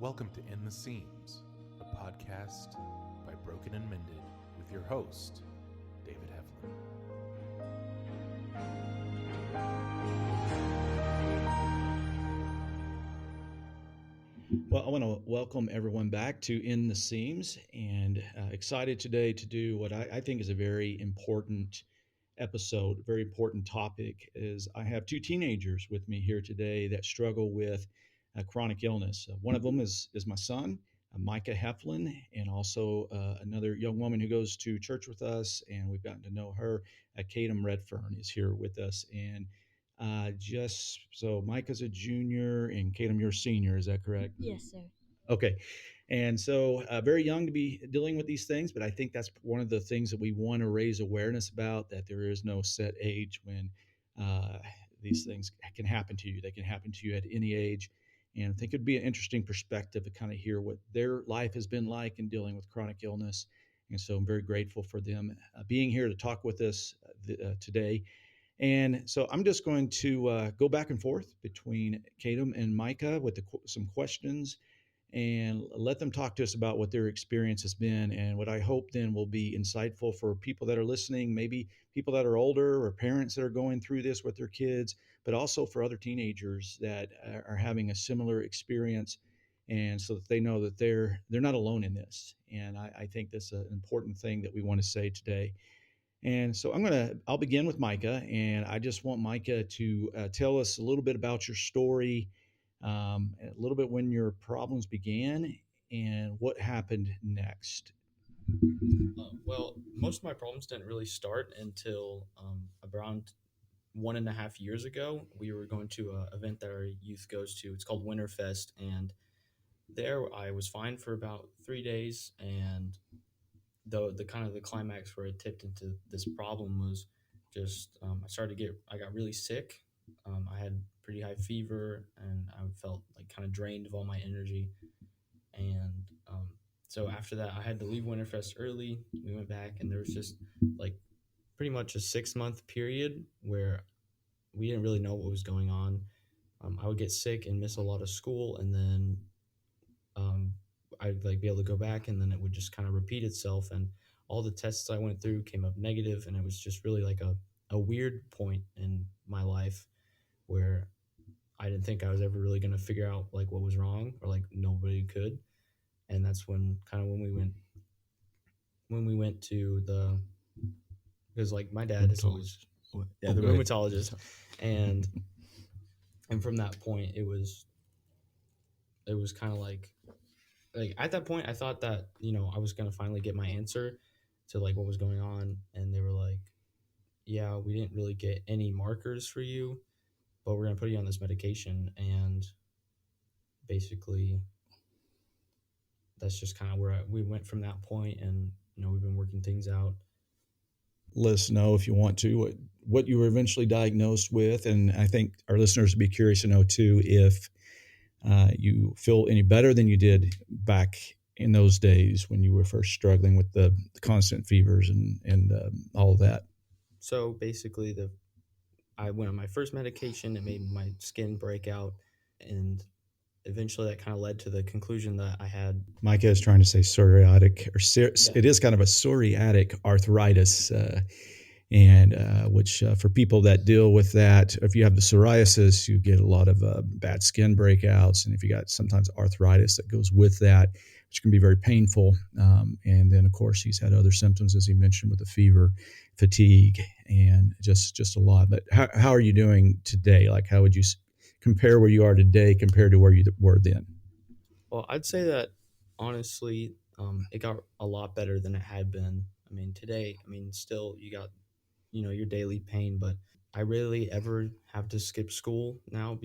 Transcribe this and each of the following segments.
Welcome to In the Seams, a podcast by Broken and Mended with your host, David Heflin. Well, I want to welcome everyone back to In the Seams, and excited today to do what I think is a very important episode, very important topic. Is I have two teenagers with me here today that struggle with chronic illness. One of them is my son, Micah Heflin, and also another young woman who goes to church with us, and we've gotten to know her. Katem Redfern is here with us, and just so Micah's a junior and Katem, you're a senior. Is that correct? Yes, sir. Okay. And so, very young to be dealing with these things, but I think that's one of the things that we want to raise awareness about, that there is no set age when uh, these things can happen to you. They can happen to you at any age. And I think it'd be an interesting perspective to kind of hear what their life has been like in dealing with chronic illness. And so I'm very grateful for them being here to talk with us today. And so I'm just going to go back and forth between Katem and Micah with some questions, and let them talk to us about what their experience has been, and what I hope then will be insightful for people that are listening, maybe people that are older or parents that are going through this with their kids, but also for other teenagers that are having a similar experience, and so that they know that they're not alone in this. And I think that's an important thing that we want to say today. And so I'll begin with Micah, and I just want Micah to tell us a little bit about your story, a little bit when your problems began and what happened next. Well, most of my problems didn't really start until around 1.5 years ago. We were going to an event that our youth goes to. It's called Winterfest, and there I was fine for about 3 days. And the kind of the climax where it tipped into this problem was just I got really sick. I had pretty high fever, and I felt like kind of drained of all my energy. And so after that, I had to leave Winterfest early. We went back, and there was just like pretty much a 6 month period where we didn't really know what was going on. I would get sick and miss a lot of school, and then um, I'd like be able to go back, and then it would just kind of repeat itself. And all the tests I went through came up negative, and it was just really like a weird point in my life where I didn't think I was ever really going to figure out like what was wrong, or like nobody could. And that's when we went to the, because like my dad is always the rheumatologist, and from that point it was kind of like at that point I thought that I was gonna finally get my answer to like what was going on. And they were like, yeah, we didn't really get any markers for you, but we're gonna put you on this medication. And basically that's just kind of where we went from that point. And we've been working things out. Let us know if you want to what you were eventually diagnosed with, and I think our listeners would be curious to know too if you feel any better than you did back in those days when you were first struggling with the constant fevers and all of that. So basically, I went on my first medication. It made my skin break out, and eventually that kind of led to the conclusion that I had. Micah is trying to say psoriatic, It is kind of a psoriatic arthritis, and which for people that deal with that, if you have the psoriasis, you get a lot of bad skin breakouts, and if you got sometimes arthritis that goes with that, which can be very painful. And then, of course, he's had other symptoms, as he mentioned, with the fever, fatigue, and just a lot. But how are you doing today? Like, how would you compare where you are today compared to where you were then? Well, I'd say that honestly, it got a lot better than it had been. I mean, today, still you got, your daily pain, but I rarely ever have to skip school now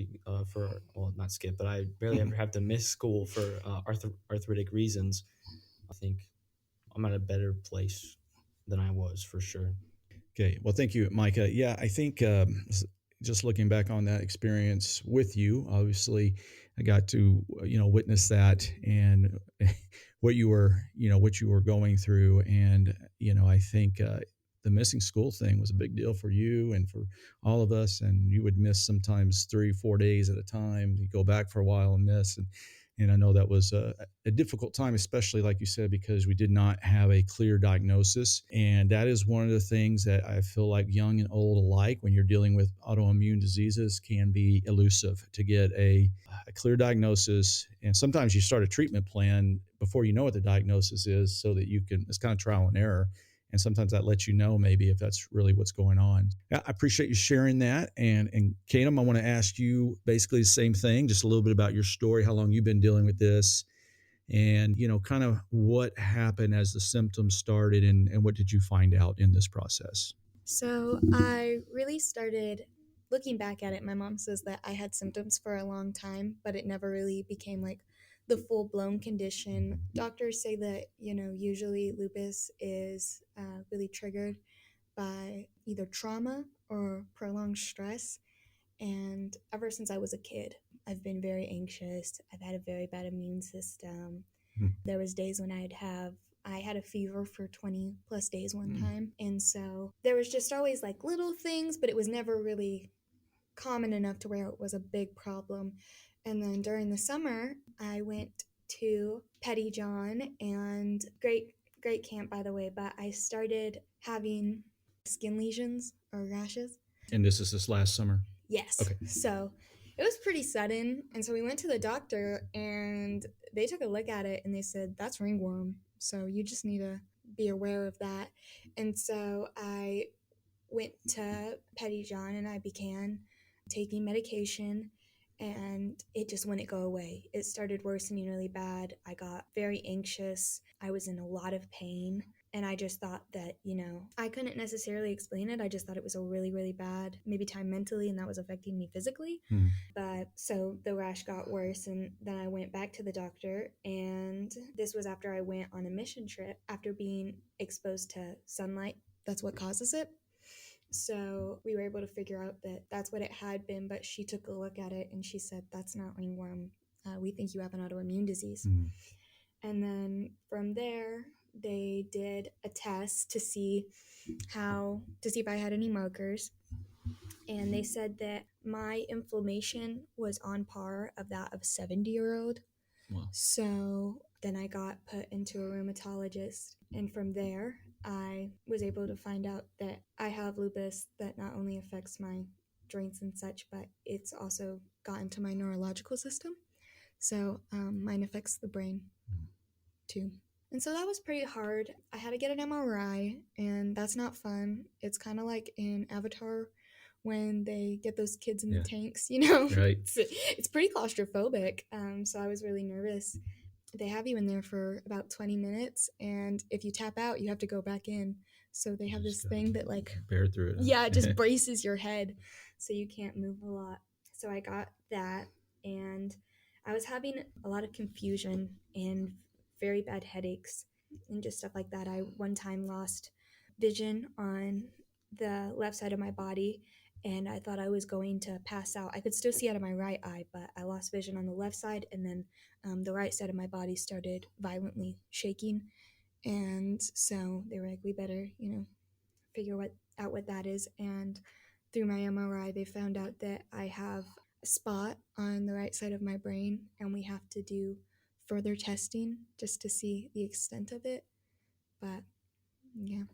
not skip, but I barely ever have to miss school for arthritic reasons. I think I'm at a better place than I was, for sure. Okay. Well, thank you, Micah. Yeah, I think just looking back on that experience with you, obviously I got to, witness that and what you were going through. And, I think the missing school thing was a big deal for you and for all of us. And you would miss sometimes 3-4 days at a time. You go back for a while and miss. And I know that was a difficult time, especially like you said, because we did not have a clear diagnosis. And that is one of the things that I feel like young and old alike, when you're dealing with autoimmune diseases, can be elusive to get a clear diagnosis. And sometimes you start a treatment plan before you know what the diagnosis is, so that you can, it's kind of trial and error. And sometimes that lets you know maybe if that's really what's going on. I appreciate you sharing that. And Katem, I want to ask you basically the same thing, just a little bit about your story, how long you've been dealing with this, and, kind of what happened as the symptoms started, and what did you find out in this process? So I really started looking back at it. My mom says that I had symptoms for a long time, but it never really became like the full blown condition. Doctors say that, usually lupus is really triggered by either trauma or prolonged stress. And ever since I was a kid, I've been very anxious. I've had a very bad immune system. There was days when I had a fever for 20 plus days one time. And so there was just always like little things, but it was never really common enough to where it was a big problem. And then during the summer, I went to Petty John, and great camp, by the way, but I started having skin lesions or rashes. And this is this last summer? Yes. Okay. So it was pretty sudden. And so we went to the doctor, and they took a look at it and they said, that's ringworm. So you just need to be aware of that. And so I went to Petty John and I began taking medication, and it just wouldn't go away. It started worsening really bad. I got very anxious. I was in a lot of pain. And I just thought that, I couldn't necessarily explain it. I just thought it was a really, really bad, maybe time mentally, and that was affecting me physically. But so the rash got worse, and then I went back to the doctor. And this was after I went on a mission trip after being exposed to sunlight. That's what causes it. So we were able to figure out that that's what it had been, but she took a look at it and she said, that's not ringworm. We think you have an autoimmune disease. And then from there, they did a test to see if I had any markers. And they said that my inflammation was on par of that of a 70-year-old. Wow. So then I got put into a rheumatologist. And from there, I was able to find out that I have lupus that not only affects my joints and such, but it's also gotten to my neurological system. So mine affects the brain too. And so that was pretty hard. I had to get an MRI, and that's not fun. It's kind of like in Avatar when they get those kids in the tanks, Right. It's pretty claustrophobic. So I was really nervous. They have you in there for about 20 minutes, and if you tap out, you have to go back in. So they have this thing that bear through it. Yeah, it just braces your head so you can't move a lot. So I got that, and I was having a lot of confusion and very bad headaches and just stuff like that. I one time lost vision on the left side of my body, and I thought I was going to pass out. I could still see out of my right eye, but I lost vision on the left side, and then the right side of my body started violently shaking. And so they were like, we better, figure out what that is. And through my MRI, they found out that I have a spot on the right side of my brain, and we have to do further testing just to see the extent of it. But yeah.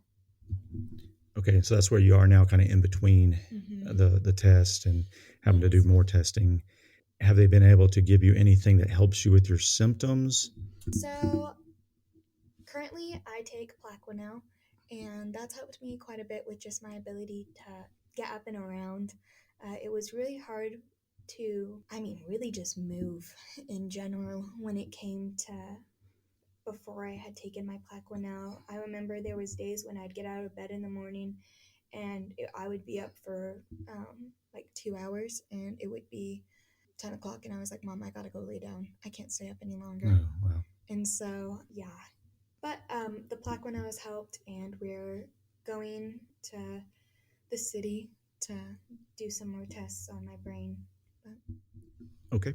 Okay, so that's where you are now, kind of in between the test and having to do more testing. Have they been able to give you anything that helps you with your symptoms? So currently I take Plaquenil, and that's helped me quite a bit with just my ability to get up and around. It was really hard to, really just move in general when it came to before I had taken my Plaquenil. I remember there was days when I'd get out of bed in the morning and I would be up for like 2 hours, and it would be 10 o'clock, and I was like, Mom, I gotta go lay down. I can't stay up any longer. Oh, wow. And so, yeah. But the Plaquenil has helped, and we're going to the city to do some more tests on my brain. But Okay.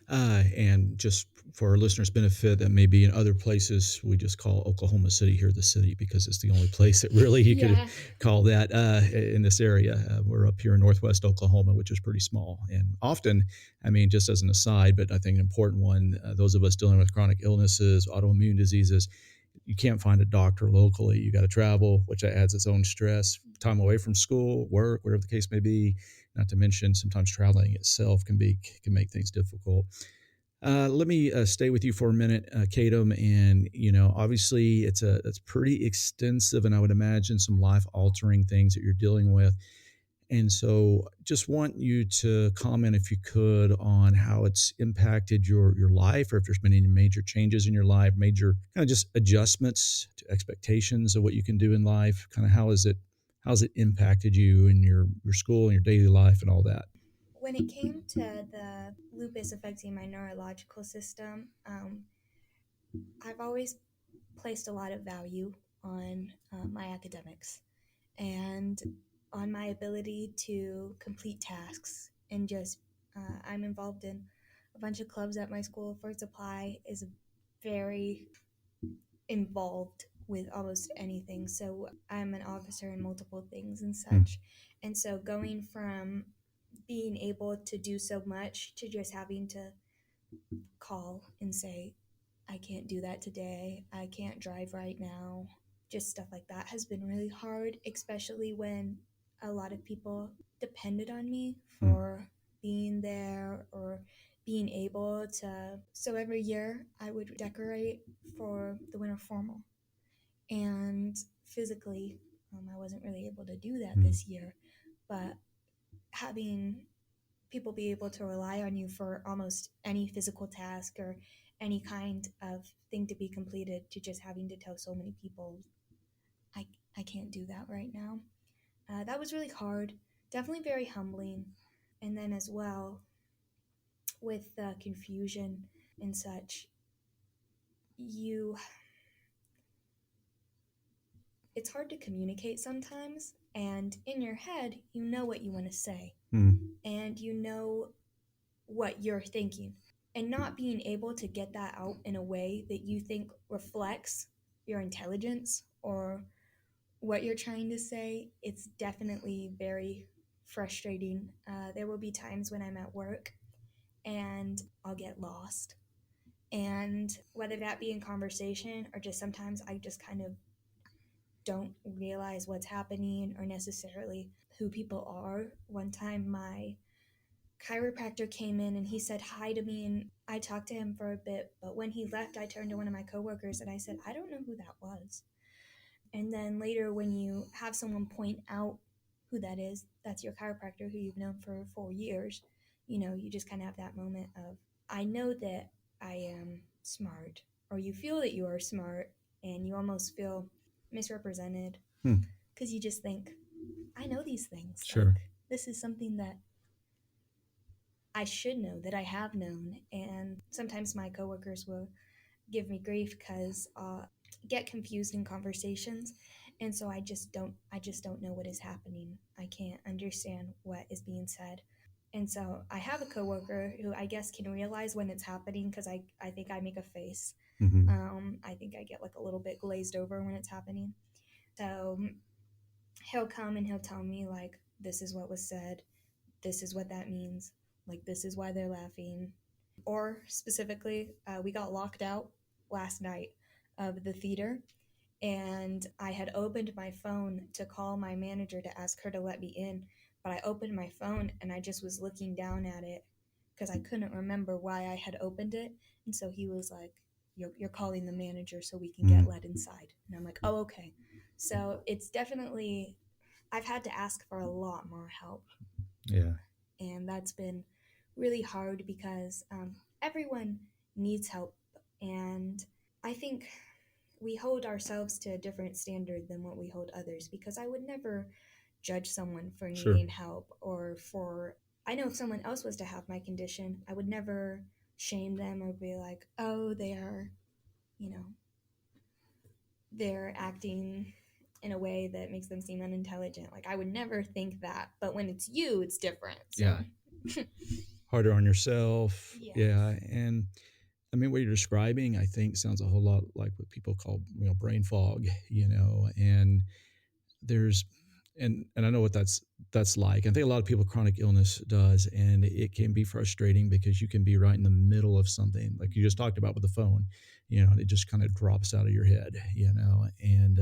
And just for our listeners' benefit, that may be in other places, we just call Oklahoma City here the city because it's the only place that really you could Yeah. call that in this area. We're up here in northwest Oklahoma, which is pretty small. And often, I mean, just as an aside, but I think an important one, those of us dealing with chronic illnesses, autoimmune diseases, you can't find a doctor locally. You got to travel, which adds its own stress, time away from school, work, whatever the case may be. Not to mention, sometimes traveling itself can make things difficult. Let me stay with you for a minute, Kadam, and obviously it's pretty extensive, and I would imagine some life altering things that you're dealing with. And so, just want you to comment, if you could, on how it's impacted your life, or if there's been any major changes in your life, major kind of just adjustments to expectations of what you can do in life. Kind of how's it impacted you in your school and your daily life and all that. When it came to the lupus affecting my neurological system, I've always placed a lot of value on my academics and on my ability to complete tasks and just I'm involved in a bunch of clubs at my school. Ford Supply is very involved with almost anything, so I'm an officer in multiple things and such. And so going from being able to do so much to just having to call and say, I can't do that today, I can't drive right now, just stuff like that has been really hard, especially when a lot of people depended on me for being there or being able to. So every year I would decorate for the winter formal, and physically, I wasn't really able to do that this year, but having people be able to rely on you for almost any physical task or any kind of thing to be completed, to just having to tell so many people, I can't do that right now. That was really hard, definitely very humbling. And then as well, with the confusion and such, you it's hard to communicate sometimes, and in your head you know what you want to say and you know what you're thinking, and not being able to get that out in a way that you think reflects your intelligence or what you're trying to say, it's definitely very frustrating. There will be times when I'm at work and I'll get lost, and whether that be in conversation or just sometimes I just kind of don't realize what's happening or necessarily who people are. One time my chiropractor came in and he said hi to me, and I talked to him for a bit, but when he left I turned to one of my coworkers and I said, I don't know who that was. And then later, when you have someone point out who that is, that's your chiropractor who you've known for 4 years, you just kind of have that moment of, I know that I am smart, or you feel that you are smart and you almost feel misrepresented because you just think, I know these things. Sure. Like, this is something that I should know, that I have known. And sometimes my coworkers will give me grief because get confused in conversations, and so I just don't know what is happening. I can't understand what is being said. And so I have a coworker who I guess can realize when it's happening, because I think I make a face. I think I get like a little bit glazed over when it's happening. So he'll come and he'll tell me, like, this is what was said, this is what that means, like, this is why they're laughing. Or specifically, we got locked out last night of the theater, and I had opened my phone to call my manager to ask her to let me in, but I opened my phone and I just was looking down at it because I couldn't remember why I had opened it. And so he was like, you're calling the manager so we can get let inside. And I'm like, oh, okay. So it's definitely, I've had to ask for a lot more help. Yeah. And that's been really hard because everyone needs help. And I think we hold ourselves to a different standard than what we hold others, because I would never judge someone for needing help, or for, I know if someone else was to have my condition, I would never shame them or be like, oh, they're acting in a way that makes them seem unintelligent. Like, I would never think that, but when it's you, it's different. So. Yeah. harder on yourself. Yes. Yeah. And I mean, what you're describing, I think, sounds a whole lot like what people call, brain fog, and there's, and I know what that's like. I think a lot of people chronic illness does, and it can be frustrating because you can be right in the middle of something like you just talked about with the phone, and it just kind of drops out of your head, and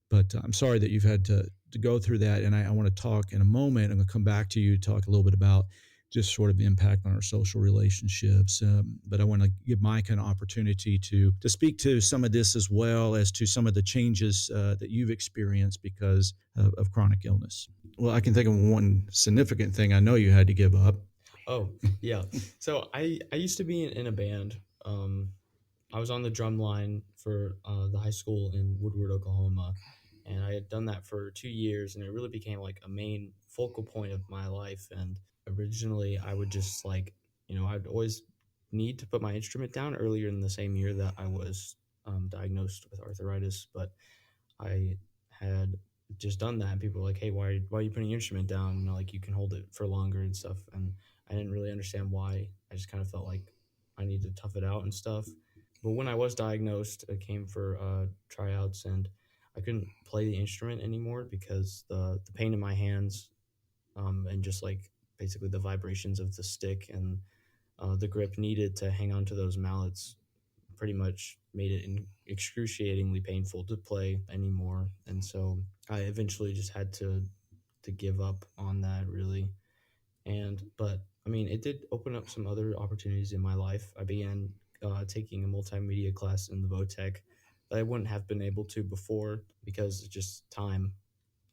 but I'm sorry that you've had to go through that. And I want to talk in a moment. I'm going to come back to you, talk a little bit about just sort of impact on our social relationships. But I want to give Micah an opportunity to speak to some of this as well as to some of the changes that you've experienced because of chronic illness. Well, I can think of one significant thing I know you had to give up. Oh, yeah. So I used to be in a band. I was on the drum line for the high school in Woodward, Oklahoma, and I had done that for 2 years, and it really became like a main focal point of my life. And originally, I would just I'd always need to put my instrument down earlier in the same year that I was diagnosed with arthritis, but I had just done that, and people were like, "Hey, why are you putting your instrument down? Like you can hold it for longer and stuff." And I didn't really understand why. I just kind of felt like I need to tough it out and stuff. But when I was diagnosed, I came for tryouts, and I couldn't play the instrument anymore because the pain in my hands, and just like basically the vibrations of the stick and the grip needed to hang on to those mallets pretty much made it excruciatingly painful to play anymore. And so I eventually just had to give up on that, really. But I mean, it did open up some other opportunities in my life. I began taking a multimedia class in the VOTEC that I wouldn't have been able to before because of just time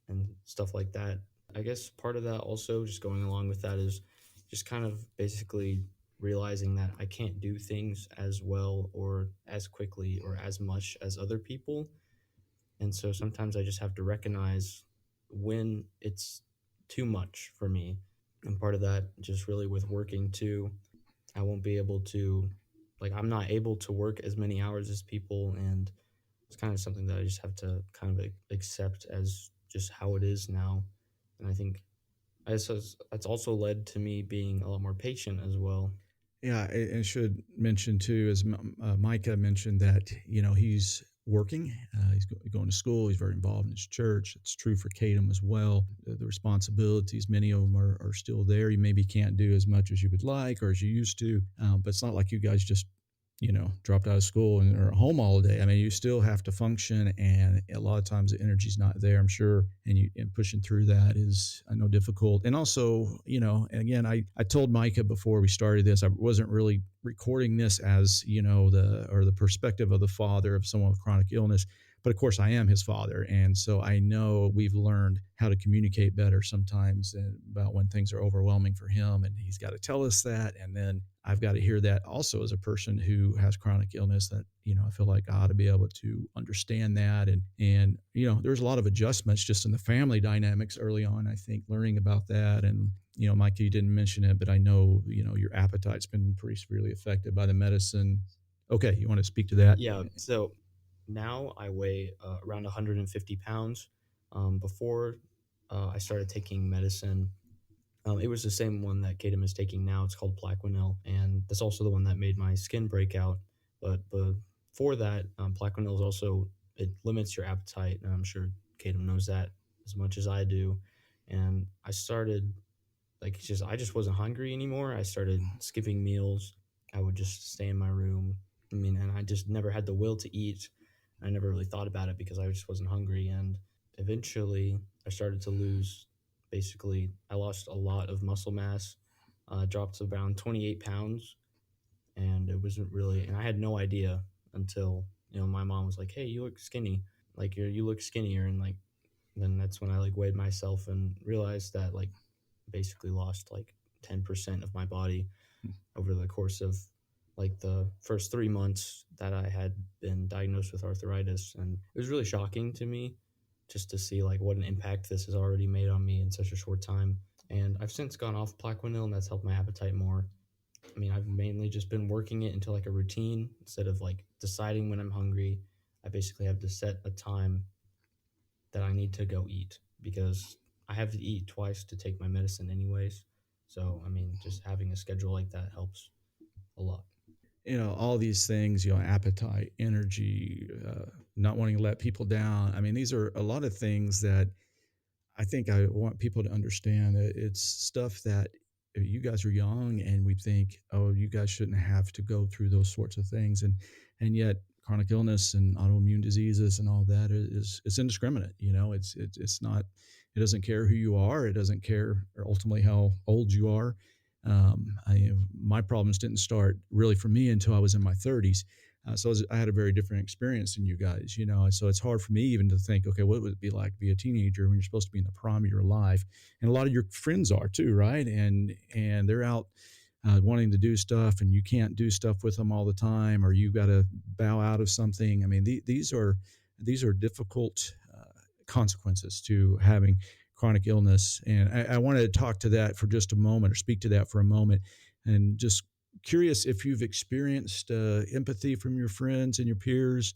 and stuff like that. I guess part of that also, just going along with that, is just kind of basically realizing that I can't do things as well or as quickly or as much as other people. And so sometimes I just have to recognize when it's too much for me. And part of that, just really with working too, I won't be able to, I'm not able to work as many hours as people. And it's kind of something that I just have to kind of accept as just how it is now. And I think that's also led to me being a lot more patient as well. Yeah, and should mention too, as Micah mentioned, that he's working, he's going to school, he's very involved in his church. It's true for Kadem as well. The responsibilities, many of them are still there. You maybe can't do as much as you would like or as you used to, but it's not like you guys just dropped out of school and are home all day. I mean, you still have to function, and a lot of times the energy's not there, I'm sure. And pushing through that is, I know, difficult. And also, and again, I told Micah before we started this, I wasn't really recording this as, the perspective of the father of someone with chronic illness. But of course, I am his father. And so I know we've learned how to communicate better sometimes about when things are overwhelming for him. And he's got to tell us that. And then I've got to hear that also as a person who has chronic illness, that, I feel like I ought to be able to understand that. And there's a lot of adjustments just in the family dynamics early on, I think, learning about that. And, Mike, you didn't mention it, but I know, your appetite's been pretty severely affected by the medicine. Okay. You want to speak to that? Yeah. So now I weigh around 150 pounds. Before I started taking medicine, it was the same one that Kadem is taking now. It's called Plaquenil, and that's also the one that made my skin break out. But before that, Plaquenil is also, it limits your appetite, and I'm sure Kadem knows that as much as I do. And I started I just wasn't hungry anymore. I started skipping meals. I would just stay in my room. I mean, and I just never had the will to eat. I never really thought about it because I just wasn't hungry. And eventually, I started to lose. Basically, I lost a lot of muscle mass, dropped to around 28 pounds, and it wasn't really. And I had no idea until my mom was like, "Hey, you look skinny. Like you look skinnier." And then that's when I weighed myself and realized that basically lost 10% of my body over the course of the first 3 months that I had been diagnosed with arthritis. And it was really shocking to me just to see what an impact this has already made on me in such a short time. And I've since gone off Plaquenil, and that's helped my appetite more. I mean, I've mainly just been working it into a routine instead of deciding when I'm hungry. I basically have to set a time that I need to go eat because I have to eat twice to take my medicine anyways. So I mean, just having a schedule like that helps a lot. All these things, appetite, energy, not wanting to let people down. I mean, these are a lot of things that I think I want people to understand that it's stuff that you guys are young and we think, oh, you guys shouldn't have to go through those sorts of things. And yet chronic illness and autoimmune diseases and all that is it's indiscriminate. It's not, it doesn't care who you are. It doesn't care ultimately how old you are. My problems didn't start really for me until I was in my 30s. I had a very different experience than you guys, so it's hard for me even to think, okay, what would it be like to be a teenager when you're supposed to be in the prime of your life? And a lot of your friends are too, right? And they're out wanting to do stuff, and you can't do stuff with them all the time, or you got to bow out of something. I mean, these are difficult consequences to having chronic illness. And I wanted to talk to that for just a moment, or speak to that for a moment, and just curious if you've experienced empathy from your friends and your peers.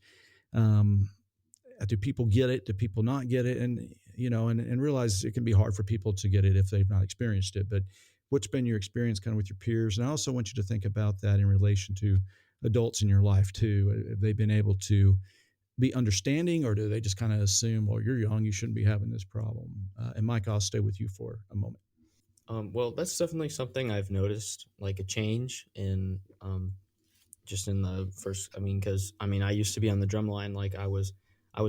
Do people get it? Do people not get it? And realize it can be hard for people to get it if they've not experienced it. But what's been your experience kind of with your peers? And I also want you to think about that in relation to adults in your life too. Have they been able to be understanding, or do they just kind of assume, well, you're young, you shouldn't be having this problem? And Mike, I'll stay with you for a moment. Well, that's definitely something I've noticed, like a change in just in the first. I mean, because I mean, I used to be on the drum line, like I was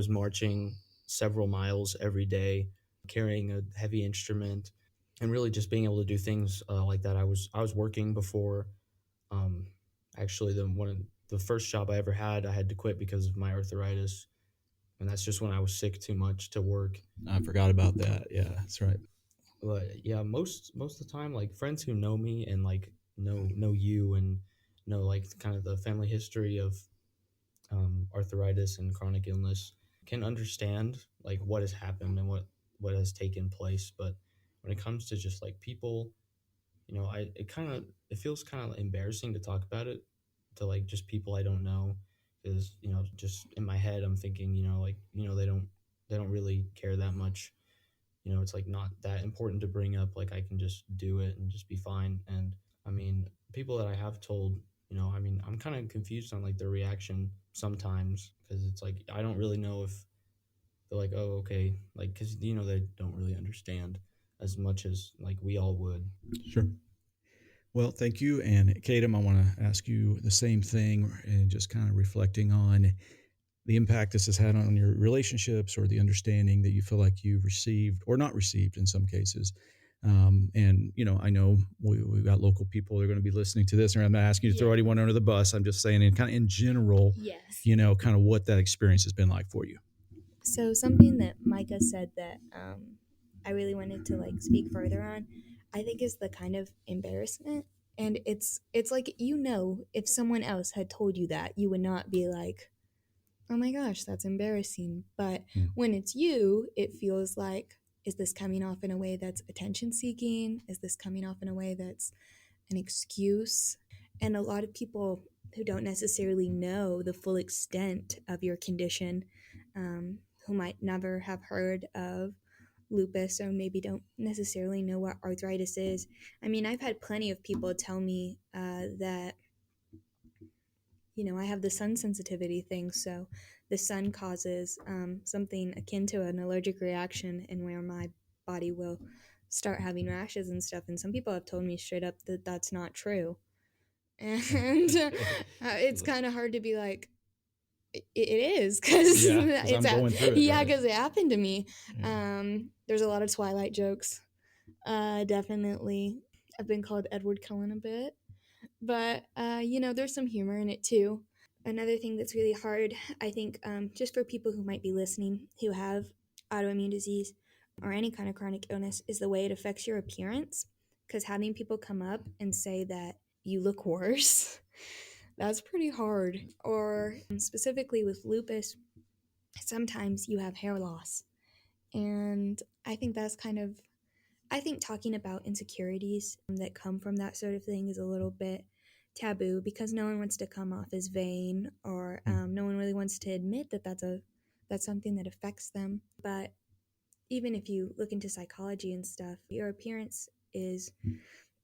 marching several miles every day, carrying a heavy instrument, and really just being able to do things like that. I was working before. Um, Actually, the first job I ever I had to quit because of my arthritis, and that's just when I was sick too much to work. I forgot about that. Yeah, that's right. But yeah, most of the time, like friends who know me and like know you and know like kind of the family history of arthritis and chronic illness can understand like what has happened and what has taken place. But when it comes to just like people, it feels kind of embarrassing to talk about it to like just people I don't know, because just in my head I'm thinking, like they don't really care that much. It's like not that important to bring up. Like I can just do it and just be fine. And I mean, people that I have told, I mean, I'm kind of confused on like their reaction sometimes, because it's like I don't really know if they're like, oh, okay, like because they don't really understand as much as like we all would. Sure. Well, thank you. And Kadam, I want to ask you the same thing, and just kind of reflecting on the impact this has had on your relationships, or the understanding that you feel like you've received or not received in some cases. And, I know we've got local people that are going to be listening to this, and I'm not asking you to throw anyone under the bus. I'm just saying in kind of in general, Yes. kind of what that experience has been like for you. So something that Micah said that I really wanted to like speak further on, I think is the kind of embarrassment. And it's like, if someone else had told you that, you would not be like, oh my gosh, that's embarrassing. But when it's you, it feels like, is this coming off in a way that's attention seeking? Is this coming off in a way that's an excuse? And a lot of people who don't necessarily know the full extent of your condition, who might never have heard of lupus, or maybe don't necessarily know what arthritis is. I mean, I've had plenty of people tell me that, I have the sun sensitivity thing. So the sun causes something akin to an allergic reaction, and where my body will start having rashes and stuff. And some people have told me straight up that that's not true. And it's kind of hard to be like, it is, because I'm going through it. Right? Because it happened to me. There's a lot of Twilight jokes. Definitely, I've been called Edward Cullen a bit, but there's some humor in it too. Another thing that's really hard, I think, just for people who might be listening who have autoimmune disease or any kind of chronic illness, is the way it affects your appearance. Because having people come up and say that you look worse, that's pretty hard. Or specifically with lupus, sometimes you have hair loss. And I think talking about insecurities that come from that sort of thing is a little bit taboo, because no one wants to come off as vain, or no one really wants to admit that that's something that affects them. But even if you look into psychology and stuff, your appearance is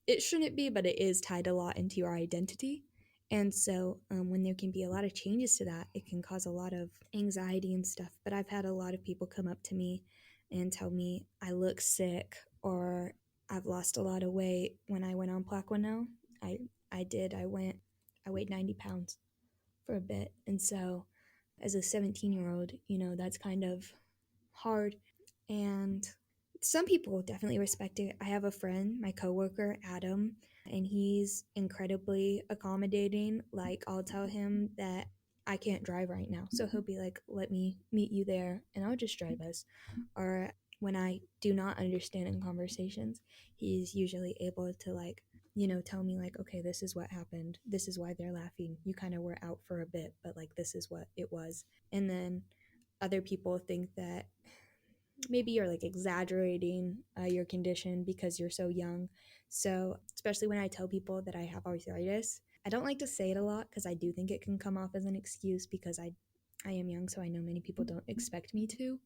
it shouldn't be, but it is tied a lot into your identity. And so when there can be a lot of changes to that, it can cause a lot of anxiety and stuff. But I've had a lot of people come up to me and tell me I look sick, or I've lost a lot of weight. When I went on Plaquenil, I did. I weighed 90 pounds for a bit. And so as a 17-year-old, that's kind of hard. And some people definitely respect it. I have a friend, my coworker, Adam, and he's incredibly accommodating. Like, I'll tell him that I can't drive right now. So he'll be like, let me meet you there and I'll just drive us. Or when I do not understand in conversations, he's usually able to tell me like, okay, this is what happened. This is why they're laughing. You kind of were out for a bit, but like, this is what it was. And then other people think that maybe you're like exaggerating your condition because you're so young. So especially when I tell people that I have arthritis, I don't like to say it a lot because I do think it can come off as an excuse because I am young, so I know many people don't expect me to.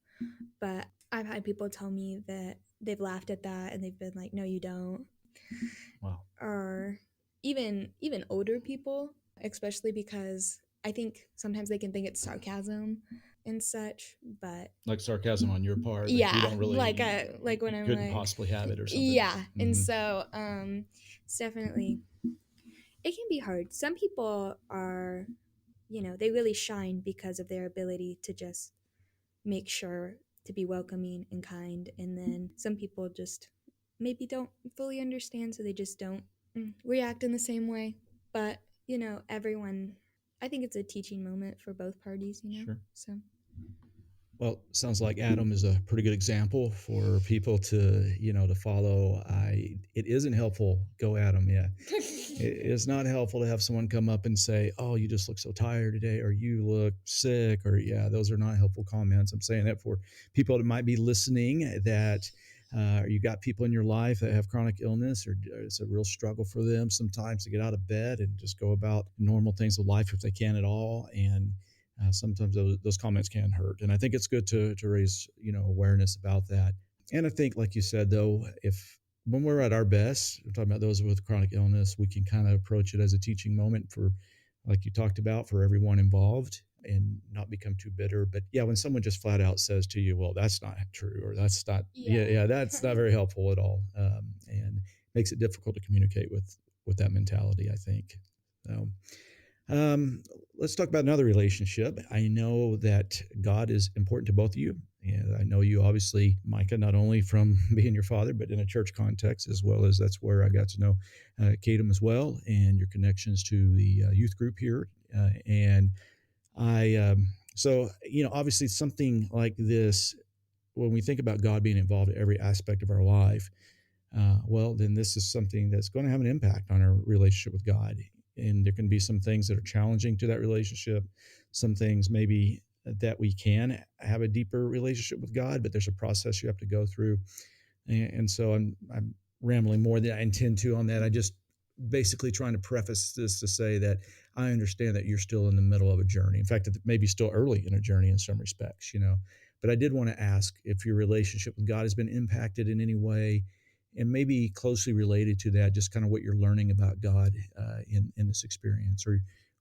But I've had people tell me that they've laughed at that and they've been like, no, you don't. Wow. Or even older people, especially because I think sometimes they can think it's sarcasm and such, but Like sarcasm on your part. yeah, You don't really, like when I'm couldn't like, possibly have it or something. yeah. And Mhm. so it's definitely, it can be hard. Some people are, they really shine because of their ability to just make sure to be welcoming and kind, and then some people just maybe don't fully understand, so they just don't react in the same way. But everyone, I think it's a teaching moment for both parties. Sure. So Well, sounds like Adam is a pretty good example for people to follow. It isn't helpful. Go Adam, yeah. It's not helpful to have someone come up and say, "Oh, you just look so tired today," or "You look sick," or yeah, those are not helpful comments. I'm saying that for people that might be listening that. You got people in your life that have chronic illness, or it's a real struggle for them sometimes to get out of bed and just go about normal things of life if they can at all. And sometimes those comments can hurt. And I think it's good to raise awareness about that. And I think, like you said, though, if when we're at our best, we're talking about those with chronic illness, we can kind of approach it as a teaching moment for, like you talked about, for everyone involved, and not become too bitter. But yeah, when someone just flat out says to you, well, that's not true, or that's not, that's not very helpful at all. And makes it difficult to communicate with that mentality, I think. So, let's talk about another relationship. I know that God is important to both of you. And I know you, obviously, Micah, not only from being your father, but in a church context, as well as that's where I got to know Kadem as well, and your connections to the youth group here. And so, obviously something like this, when we think about God being involved in every aspect of our life, well, then this is something that's going to have an impact on our relationship with God. And there can be some things that are challenging to that relationship, some things maybe that we can have a deeper relationship with God, but there's a process you have to go through. And so I'm rambling more than I intend to on that. I just basically trying to preface this to say that I understand that you're still in the middle of a journey. In fact, it may be still early in a journey in some respects, But I did want to ask if your relationship with God has been impacted in any way, and maybe closely related to that, just kind of what you're learning about God in this experience,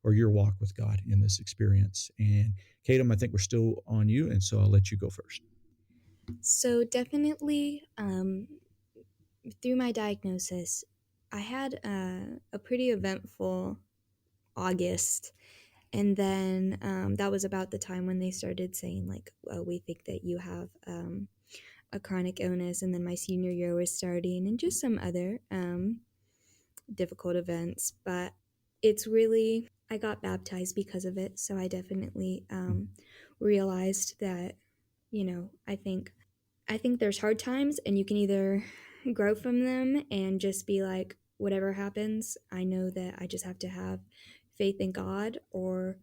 or your walk with God in this experience. And Kadem, I think we're still on you, and so I'll let you go first. So definitely, through my diagnosis, I had a pretty eventful August. And then that was about the time when they started saying, like, oh, we think that you have a chronic illness. And then my senior year was starting, and just some other difficult events. But it's really, I got baptized because of it. So I definitely realized that, I think there's hard times, and you can either grow from them and just be like, whatever happens, I know that I just have to have faith in God, or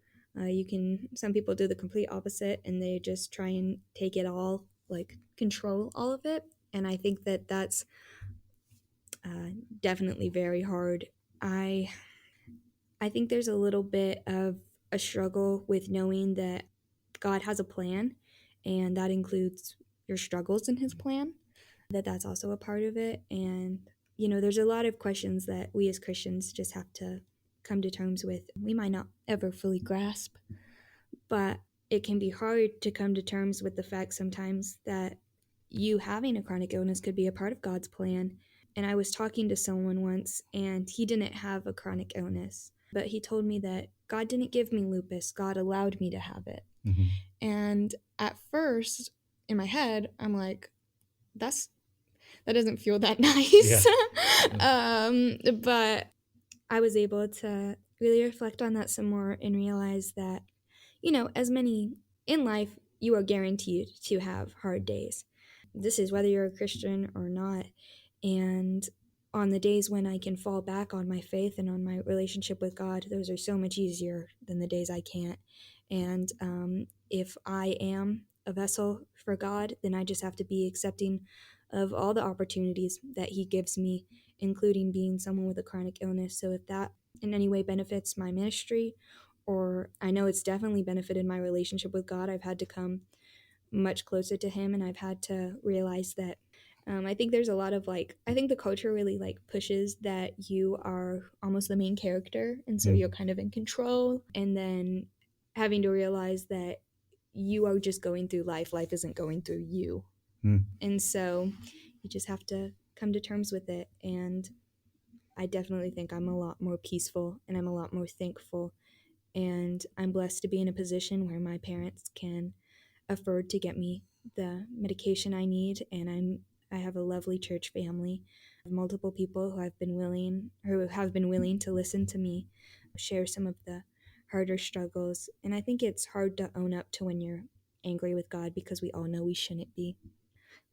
some people do the complete opposite and they just try and take it all, like control all of it. And I think that that's definitely very hard. I think there's a little bit of a struggle with knowing that God has a plan, and that includes your struggles in his plan, that's also a part of it. And there's a lot of questions that we as Christians just have to come to terms with. We might not ever fully grasp, but it can be hard to come to terms with the fact sometimes that you having a chronic illness could be a part of God's plan. And I was talking to someone once, and he didn't have a chronic illness, but he told me that God didn't give me lupus, God allowed me to have it. Mm-hmm. And at first, in my head, I'm like, that doesn't feel that nice. But I was able to really reflect on that some more and realize that, as many in life, you are guaranteed to have hard days. This is whether you're a Christian or not. And on the days when I can fall back on my faith and on my relationship with God, those are so much easier than the days I can't. And if I am a vessel for God, then I just have to be accepting of all the opportunities that he gives me, including being someone with a chronic illness. So if that in any way benefits my ministry, or I know it's definitely benefited my relationship with God, I've had to come much closer to him, and I've had to realize that I think there's a lot of I think the culture really pushes that you are almost the main character, and so you're kind of in control, and then having to realize that you are just going through life. Life isn't going through you. And so you just have to come to terms with it. And I definitely think I'm a lot more peaceful, and I'm a lot more thankful. And I'm blessed to be in a position where my parents can afford to get me the medication I need. And I have a lovely church family, multiple people who have been willing to listen to me share some of the harder struggles. And I think it's hard to own up to when you're angry with God, because we all know we shouldn't be.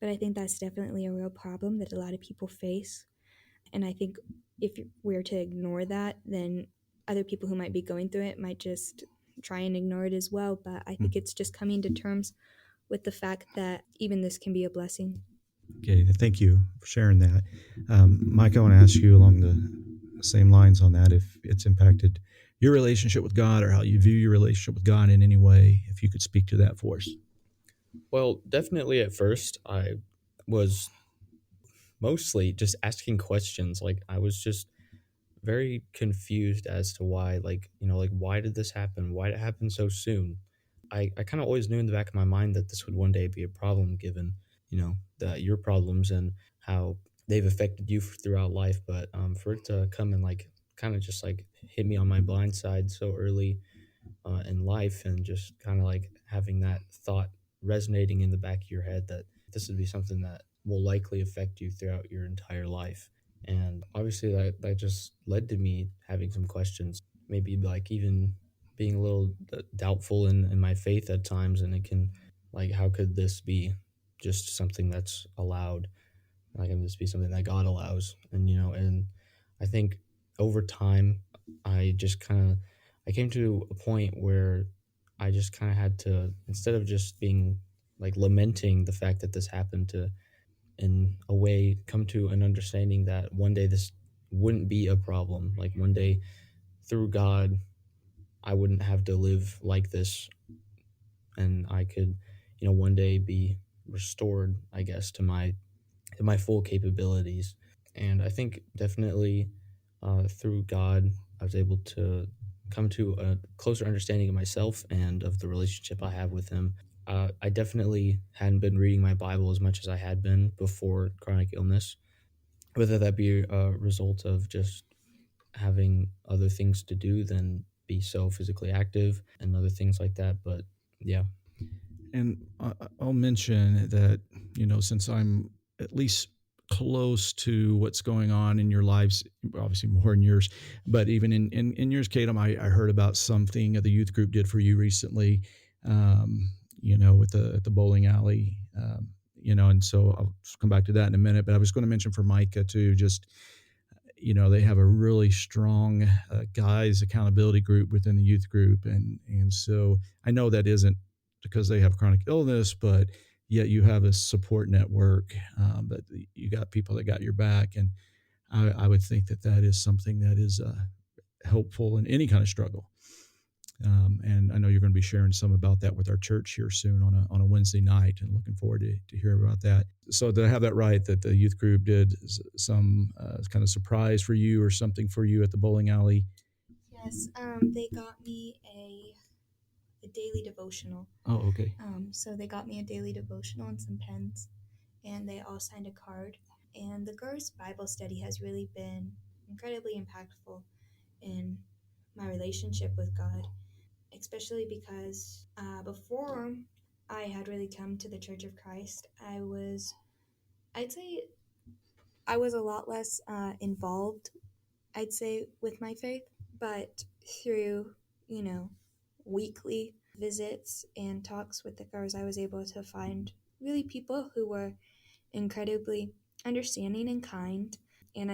But I think that's definitely a real problem that a lot of people face. And I think if we're to ignore that, then other people who might be going through it might just try and ignore it as well. But I think it's just coming to terms with the fact that even this can be a blessing. Okay, thank you for sharing that. Mike, I want to ask you along the same lines on that, if it's impacted your relationship with God or how you view your relationship with God in any way, if you could speak to that for us. Well, definitely at first I was mostly just asking questions. I was just very confused as to why, why did this happen? Why did it happen so soon? I kind of always knew in the back of my mind that this would one day be a problem, given, your problems and how they've affected you throughout life. But for it to come and kind of just hit me on my blind side so early in life, and just kind of having that thought resonating in the back of your head that this would be something that will likely affect you throughout your entire life. And obviously that just led to me having some questions, maybe even being a little doubtful in my faith at times. And it can, how could this be just something that's allowed? Can this be something that God allows? And I think over time, I came to a point where I just kind of had to, instead of just being lamenting the fact that this happened, to in a way come to an understanding that one day this wouldn't be a problem. One day through God, I wouldn't have to live like this, and I could, one day be restored, I guess, to my full capabilities. And I think definitely through God, I was able to come to a closer understanding of myself and of the relationship I have with him. I definitely hadn't been reading my Bible as much as I had been before chronic illness, whether that be a result of just having other things to do than be so physically active and other things like that. But yeah. And I'll mention that, since I'm at least close to what's going on in your lives, obviously more in yours, but even in yours, Kadam, I heard about something the youth group did for you recently, at the bowling alley, and so I'll come back to that in a minute. But I was going to mention for Micah too, just, they have a really strong guys accountability group within the youth group. And so I know that isn't because they have chronic illness, but yet you have a support network, but you got people that got your back. And I would think that is something that is helpful in any kind of struggle. And I know you're going to be sharing some about that with our church here soon on a Wednesday night, and looking forward to hear about that. So did I have that right, that the youth group did some kind of surprise for you or something for you at the bowling alley? Yes, they got me a daily devotional. Oh, okay. So they got me a daily devotional and some pens, and they all signed a card. And the girls' Bible study has really been incredibly impactful in my relationship with God, especially because before I had really come to the Church of Christ, I'd say, I was a lot less involved, I'd say, with my faith. But through, you know, weekly visits and talks with the girls, I was able to find really people who were incredibly understanding and kind. And,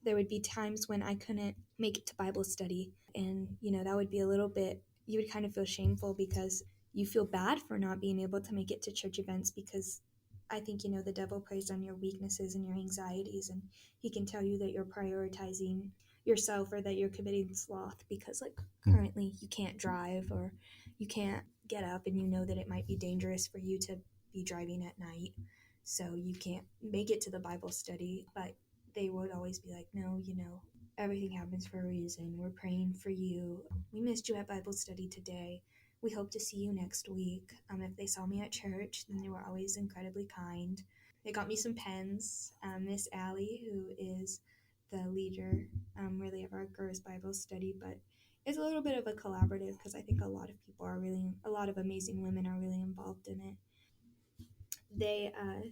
there would be times when I couldn't make it to Bible study. And, that would be a little bit, you would kind of feel shameful because you feel bad for not being able to make it to church events because I think, the devil preys on your weaknesses and your anxieties. And he can tell you that you're prioritizing yourself or that you're committing sloth because, like, currently you can't drive or you can't get up and you know that it might be dangerous for you to be driving at night, so you can't make it to the Bible study. But they would always be like, no, everything happens for a reason. We're praying for you. We missed you at Bible study today. We hope to see you next week. If they saw me at church, then they were always incredibly kind. They got me some pens. Miss Allie, who is the leader, really, of our girls' Bible study, but it's a little bit of a collaborative because I think a lot of amazing women are really involved in it.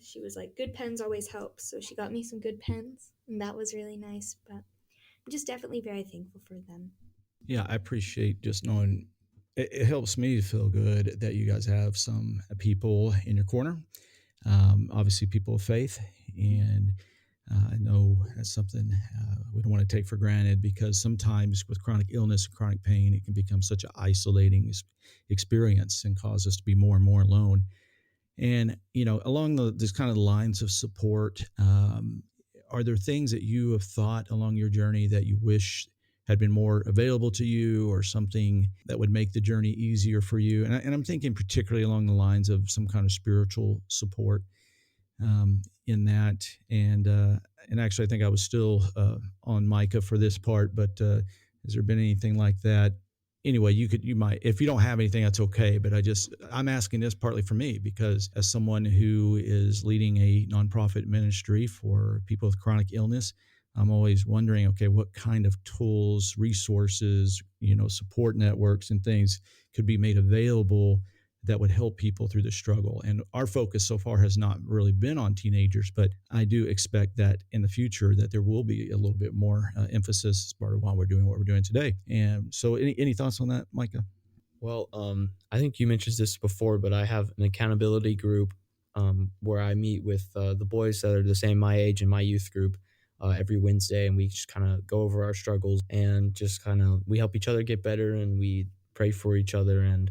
She was like, good pens always help, so she got me some good pens, and that was really nice. But I'm just definitely very thankful for them. Yeah, I appreciate just knowing it helps me to feel good that you guys have some people in your corner. Obviously, people of faith, and I know that's something we don't want to take for granted because sometimes with chronic illness and chronic pain, it can become such an isolating experience and cause us to be more and more alone. And, along these kind of lines of support, are there things that you have thought along your journey that you wish had been more available to you, or something that would make the journey easier for you? And I'm thinking particularly along the lines of some kind of spiritual support in that. And actually, I think I was still on Micah for this part, but has there been anything like that? Anyway, you might, if you don't have anything, that's okay. But I'm asking this partly for me because as someone who is leading a nonprofit ministry for people with chronic illness, I'm always wondering, okay, what kind of tools, resources, support networks and things could be made available that would help people through the struggle. And our focus so far has not really been on teenagers, but I do expect that in the future that there will be a little bit more emphasis as part of why we're doing what we're doing today. And so any thoughts on that, Micah? Well, I think you mentioned this before, but I have an accountability group where I meet with the boys that are the same my age in my youth group every Wednesday, and we just kind of go over our struggles and just we help each other get better, and we pray for each other and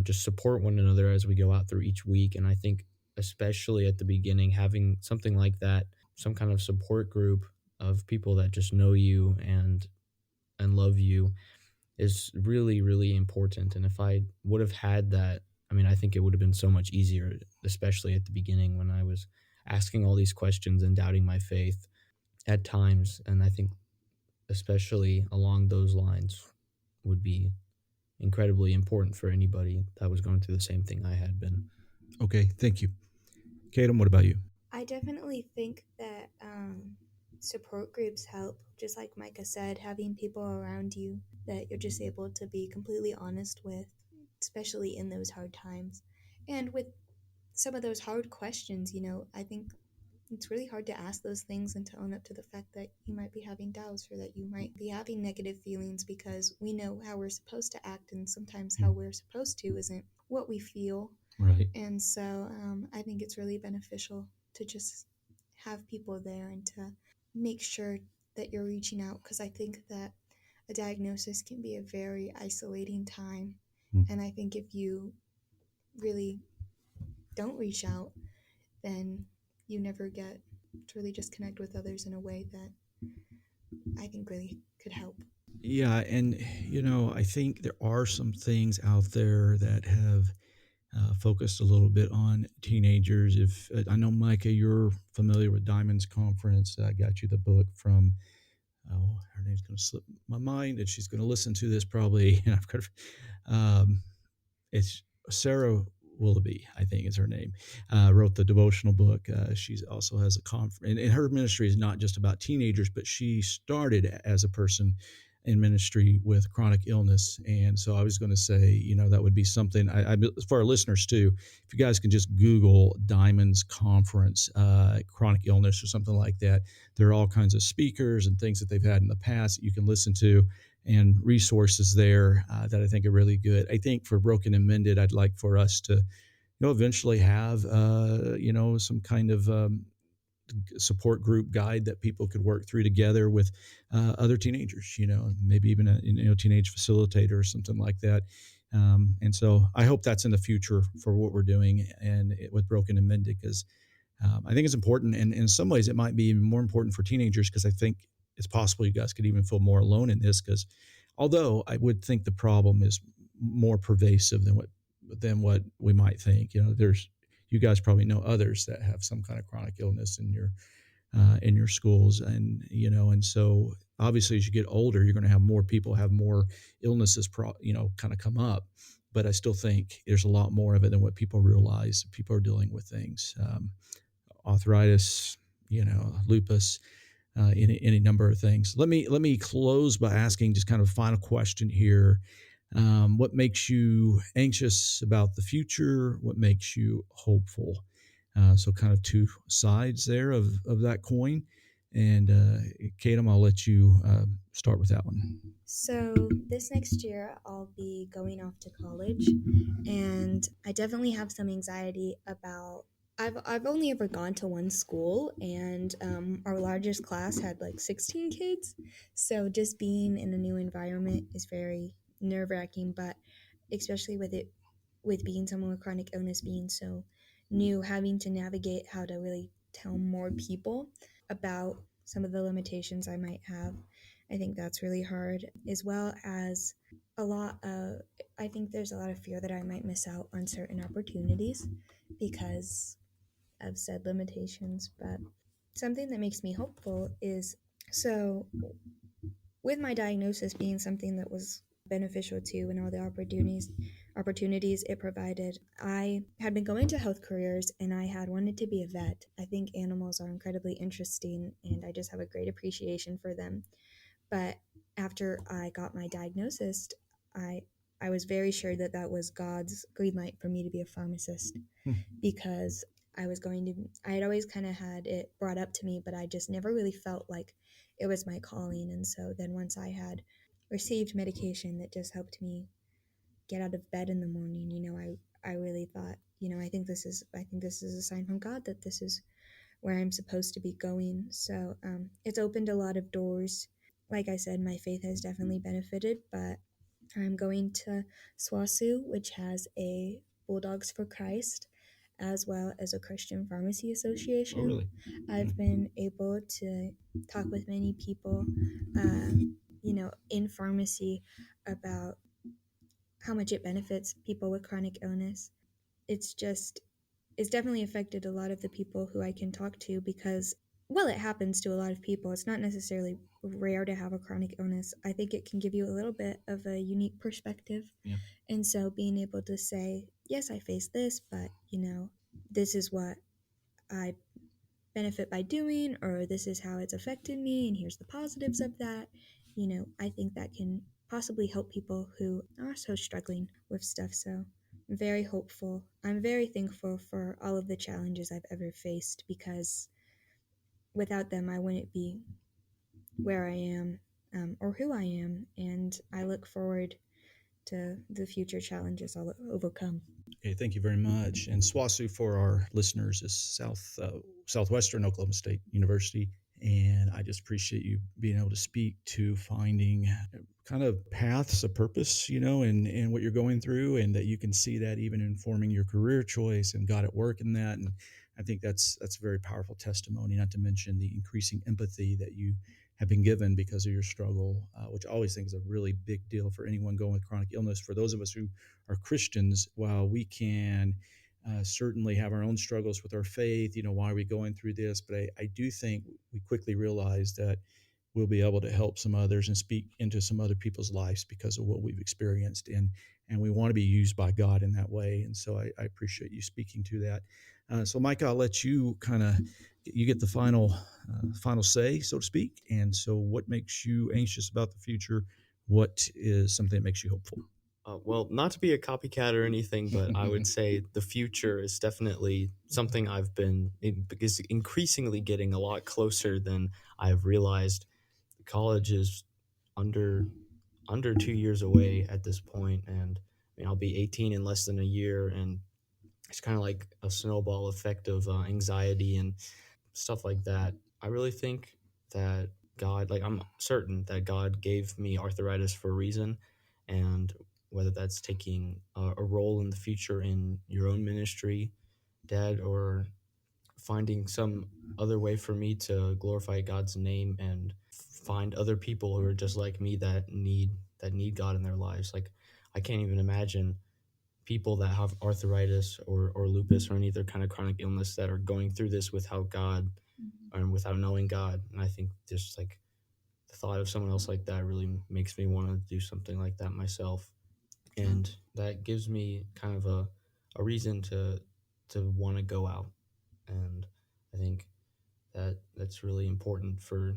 just support one another as we go out through each week. And I think especially at the beginning, having something like that, some kind of support group of people that just know you and love you, is really, really important. And if I would have had that, I think it would have been so much easier, especially at the beginning when I was asking all these questions and doubting my faith at times. And I think especially along those lines would be incredibly important for anybody that was going through the same thing I had been. Okay, thank you. Katem, what about you? I definitely think that support groups help. Just like Micah said, having people around you that you're just able to be completely honest with, especially in those hard times. And with some of those hard questions, I think it's really hard to ask those things and to own up to the fact that you might be having doubts or that you might be having negative feelings, because we know how we're supposed to act, and sometimes how we're supposed to isn't what we feel. Right. And so I think it's really beneficial to just have people there and to make sure that you're reaching out, because I think that a diagnosis can be a very isolating time. And I think if you really don't reach out, then you never get to really just connect with others in a way that I think really could help. Yeah, and I think there are some things out there that have focused a little bit on teenagers. If I know, Micah, you're familiar with Diamonds Conference. I got you the book from, oh, her name's going to slip my mind, and she's going to listen to this probably. And I've got, it's Sarah Willoughby, I think is her name, wrote the devotional book. She also has a conference, and her ministry is not just about teenagers, but she started as a person in ministry with chronic illness. And so I was going to say, that would be something for our listeners too. If you guys can just Google Diamonds Conference, chronic illness or something like that, there are all kinds of speakers and things that they've had in the past that you can listen to, and resources there that I think are really good. I think for Broken and Mended, I'd like for us to, eventually have, some kind of support group guide that people could work through together with other teenagers, maybe even a teenage facilitator or something like that. And so I hope that's in the future for what we're doing with Broken and Mended, because I think it's important. And in some ways it might be even more important for teenagers, because I think it's possible you guys could even feel more alone in this, because although I would think the problem is more pervasive than what we might think, you guys probably know others that have some kind of chronic illness in your schools, and so obviously as you get older, you're going to have more people have more illnesses, kind of come up. But I still think there's a lot more of it than what people realize. People are dealing with things, arthritis, lupus, any number of things. Let me close by asking just kind of a final question here. What makes you anxious about the future? What makes you hopeful? So kind of two sides there of that coin. And Katem, I'll let you start with that one. So this next year, I'll be going off to college, and I definitely have some anxiety about. I've only ever gone to one school, and our largest class had like 16 kids. So just being in a new environment is very nerve-wracking, but especially with being someone with chronic illness being so new, having to navigate how to really tell more people about some of the limitations I might have. I think that's really hard, as well as I think there's a lot of fear that I might miss out on certain opportunities because of said limitations. But something that makes me hopeful is, so with my diagnosis being something that was beneficial to and all the opportunities it provided, I had been going to health careers and I had wanted to be a vet. I think animals are incredibly interesting and I just have a great appreciation for them. But after I got my diagnosis, I was very sure that that was God's green light for me to be a pharmacist, because I had always kind of had it brought up to me, but I just never really felt like it was my calling. And so then once I had received medication that just helped me get out of bed in the morning, I really thought, I think this is a sign from God that this is where I'm supposed to be going. So it's opened a lot of doors. Like I said, my faith has definitely benefited, but I'm going to SWASU, which has a Bulldogs for Christ, as well as a Christian Pharmacy Association. Oh, really? I've been able to talk with many people, in pharmacy about how much it benefits people with chronic illness. It's definitely affected a lot of the people who I can talk to because, well, it happens to a lot of people. It's not necessarily rare to have a chronic illness. I think it can give you a little bit of a unique perspective. Yeah. And so being able to say, yes, I face this, but, this is what I benefit by doing, or this is how it's affected me, and here's the positives of that. I think that can possibly help people who are so struggling with stuff. So I'm very hopeful. I'm very thankful for all of the challenges I've ever faced, because without them, I wouldn't be where I am, or who I am. And I look forward to the future challenges I'll overcome. Okay, thank you very much. And SWASU, for our listeners, is Southwestern Oklahoma State University. And I just appreciate you being able to speak to finding kind of paths of purpose, and what you're going through, and that you can see that even informing your career choice and God at work in that. And I think that's a very powerful testimony, not to mention the increasing empathy that you have been given because of your struggle, which I always think is a really big deal for anyone going with chronic illness. For those of us who are Christians, while we can certainly have our own struggles with our faith, why are we going through this? But I do think we quickly realize that we'll be able to help some others and speak into some other people's lives because of what we've experienced. And we want to be used by God in that way. And so I appreciate you speaking to that. So Micah, I'll let you you get the final say, so to speak. And so what makes you anxious about the future? What is something that makes you hopeful? Well, not to be a copycat or anything, but I would say the future is definitely something I've been increasingly getting a lot closer than I've realized. College is under 2 years away at this point, and I'll be 18 in less than a year, and it's kind of like a snowball effect of anxiety and stuff like that. I really think that I'm certain that God gave me arthritis for a reason, and whether that's taking a role in the future in your own ministry, Dad, or finding some other way for me to glorify God's name and find other people who are just like me that need God in their lives. Like, I can't even imagine people that have arthritis or lupus or any other kind of chronic illness that are going through this without God and without knowing God. And I think just like the thought of someone else like that really makes me want to do something like that myself. And that gives me kind of a reason to want to go out. And I think that's really important for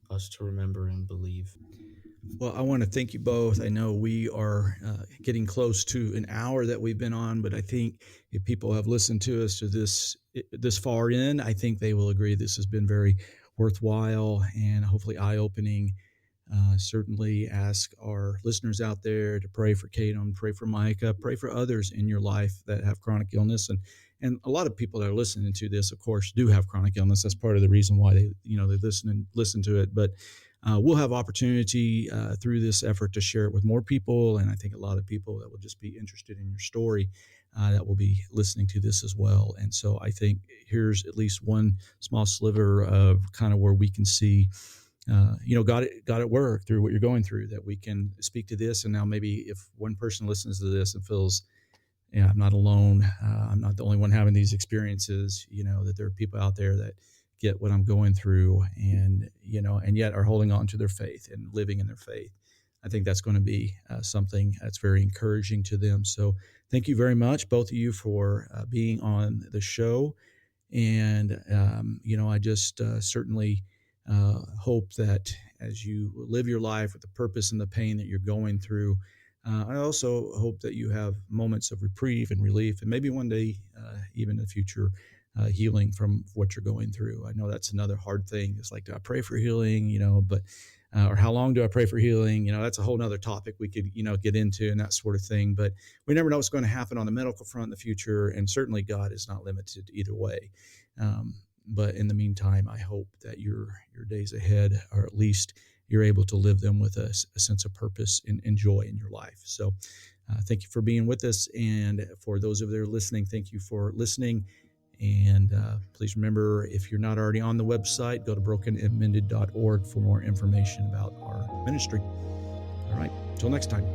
us to remember and believe. Well, I want to thank you both. I know we are getting close to an hour that we've been on, but I think if people have listened to us to this far in, I think they will agree this has been very worthwhile and hopefully eye-opening. Certainly ask our listeners out there to pray for Kadon, pray for Micah, pray for others in your life that have chronic illness. And a lot of people that are listening to this, of course, do have chronic illness. That's part of the reason why they listen to it. But we'll have opportunity through this effort to share it with more people. And I think a lot of people that will just be interested in your story that will be listening to this as well. And so I think here's at least one small sliver of kind of where we can see God at work through what you're going through, that we can speak to this. And now maybe if one person listens to this and feels, I'm not alone, I'm not the only one having these experiences, that there are people out there that get what I'm going through and yet are holding on to their faith and living in their faith. I think that's going to be something that's very encouraging to them. So thank you very much, both of you, for being on the show. And, I just certainly hope that as you live your life with the purpose and the pain that you're going through, I also hope that you have moments of reprieve and relief, and maybe one day, even in the future, healing from what you're going through. I know that's another hard thing. It's like, do I pray for healing, but or how long do I pray for healing? That's a whole nother topic we could, get into and that sort of thing. But we never know what's going to happen on the medical front in the future, and certainly God is not limited either way. But in the meantime, I hope that your days ahead, or at least you're able to live them with a sense of purpose and joy in your life. So thank you for being with us. And for those of you that are listening, thank you for listening. And please remember, if you're not already on the website, go to brokenandmended.org for more information about our ministry. All right, until next time.